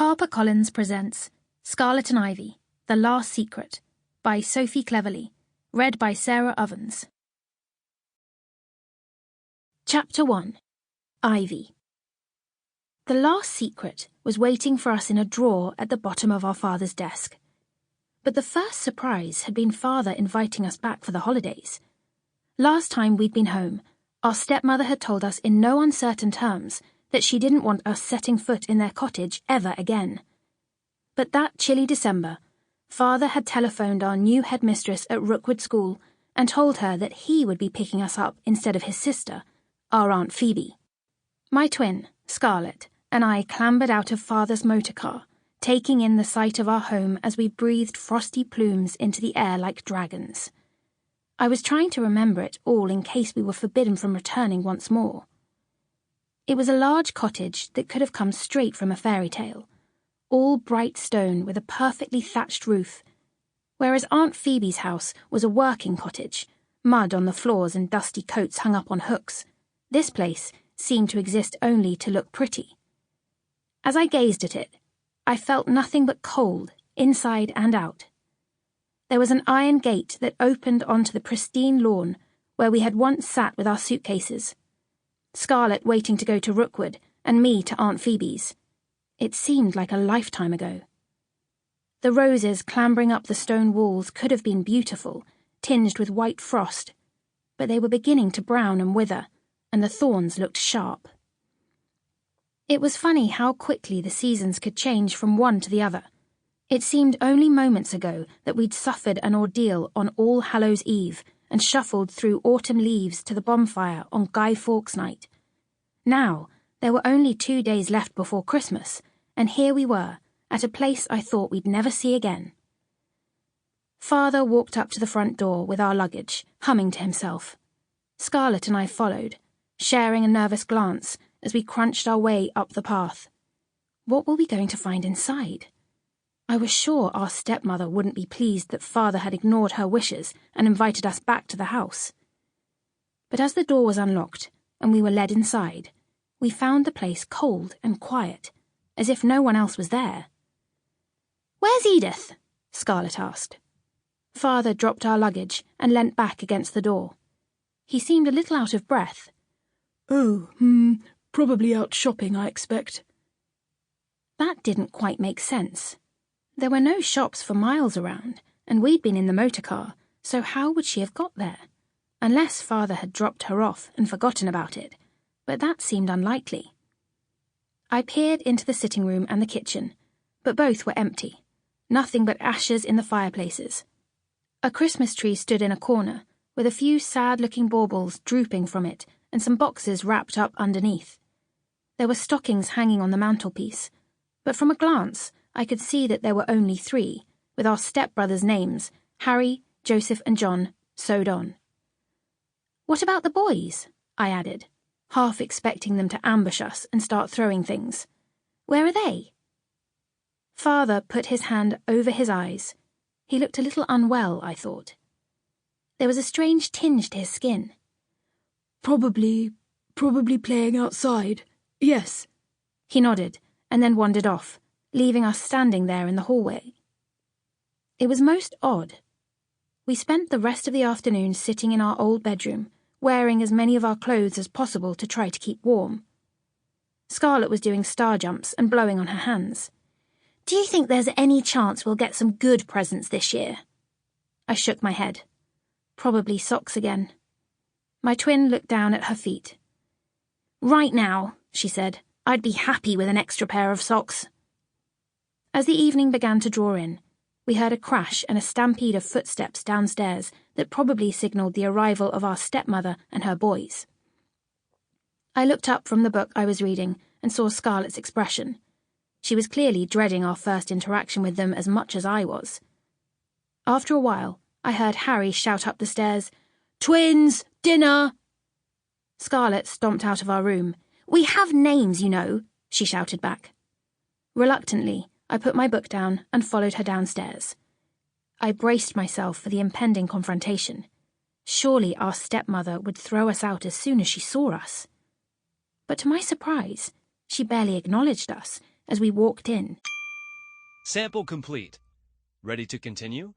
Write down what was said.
HarperCollins presents Scarlet and Ivy, The Last Secret, by Sophie Cleverly, read by Sarah Ovens. Chapter 1. Ivy. The Last Secret was waiting for us in a drawer at the bottom of our father's desk. But the first surprise had been Father inviting us back for the holidays. Last time we'd been home, our stepmother had told us in no uncertain terms that she didn't want us setting foot in their cottage ever again. But that chilly December, Father had telephoned our new headmistress at Rookwood School and told her that he would be picking us up instead of his sister, our Aunt Phoebe. My twin, Scarlet, and I clambered out of Father's motor car, taking in the sight of our home as we breathed frosty plumes into the air like dragons. I was trying to remember it all in case we were forbidden from returning once more. It was a large cottage that could have come straight from a fairy tale, all bright stone with a perfectly thatched roof, whereas Aunt Phoebe's house was a working cottage, mud on the floors and dusty coats hung up on hooks. This place seemed to exist only to look pretty. As I gazed at it, I felt nothing but cold, inside and out. There was an iron gate that opened onto the pristine lawn where we had once sat with our suitcases. Scarlet waiting to go to Rookwood, and me to Aunt Phoebe's. It seemed like a lifetime ago. The roses clambering up the stone walls could have been beautiful, tinged with white frost, but they were beginning to brown and wither, and the thorns looked sharp. It was funny how quickly the seasons could change from one to the other. It seemed only moments ago that we'd suffered an ordeal on All Hallows' Eve and shuffled through autumn leaves to the bonfire on Guy Fawkes night. Now, there were only 2 days left before Christmas, and here we were, at a place I thought we'd never see again. Father walked up to the front door with our luggage, humming to himself. Scarlet and I followed, sharing a nervous glance as we crunched our way up the path. What were we going to find inside? I was sure our stepmother wouldn't be pleased that Father had ignored her wishes and invited us back to the house. But as the door was unlocked and we were led inside, we found the place cold and quiet, as if no one else was there. "Where's Edith?" Scarlet asked. Father dropped our luggage and leant back against the door. He seemed a little out of breath. Probably out shopping, I expect." That didn't quite make sense. There were no shops for miles around, and we'd been in the motor car, so how would she have got there? Unless Father had dropped her off and forgotten about it, but that seemed unlikely. I peered into the sitting room and the kitchen, but both were empty. Nothing but ashes in the fireplaces. A Christmas tree stood in a corner, with a few sad-looking baubles drooping from it and some boxes wrapped up underneath. There were stockings hanging on the mantelpiece, but from a glance I could see that there were only 3, with our stepbrothers' names, Harry, Joseph and John, sewed on. "What about the boys?" I added, half expecting them to ambush us and start throwing things. "Where are they?" Father put his hand over his eyes. He looked a little unwell, I thought. There was a strange tinge to his skin. Probably playing outside. Yes." He nodded, and then wandered off, leaving us standing there in the hallway. It was most odd. We spent the rest of the afternoon sitting in our old bedroom, wearing as many of our clothes as possible to try to keep warm. Scarlet was doing star jumps and blowing on her hands. "Do you think there's any chance we'll get some good presents this year?" I shook my head. Probably socks again. My twin looked down at her feet. "Right now," she said, "I'd be happy with an extra pair of socks." As the evening began to draw in, we heard a crash and a stampede of footsteps downstairs that probably signalled the arrival of our stepmother and her boys. I looked up from the book I was reading and saw Scarlet's expression. She was clearly dreading our first interaction with them as much as I was. After a while, I heard Harry shout up the stairs, "Twins, dinner!" Scarlet stomped out of our room. "We have names, you know," she shouted back. Reluctantly, I put my book down and followed her downstairs. I braced myself for the impending confrontation. Surely our stepmother would throw us out as soon as she saw us. But to my surprise, she barely acknowledged us as we walked in. Sample complete. Ready to continue?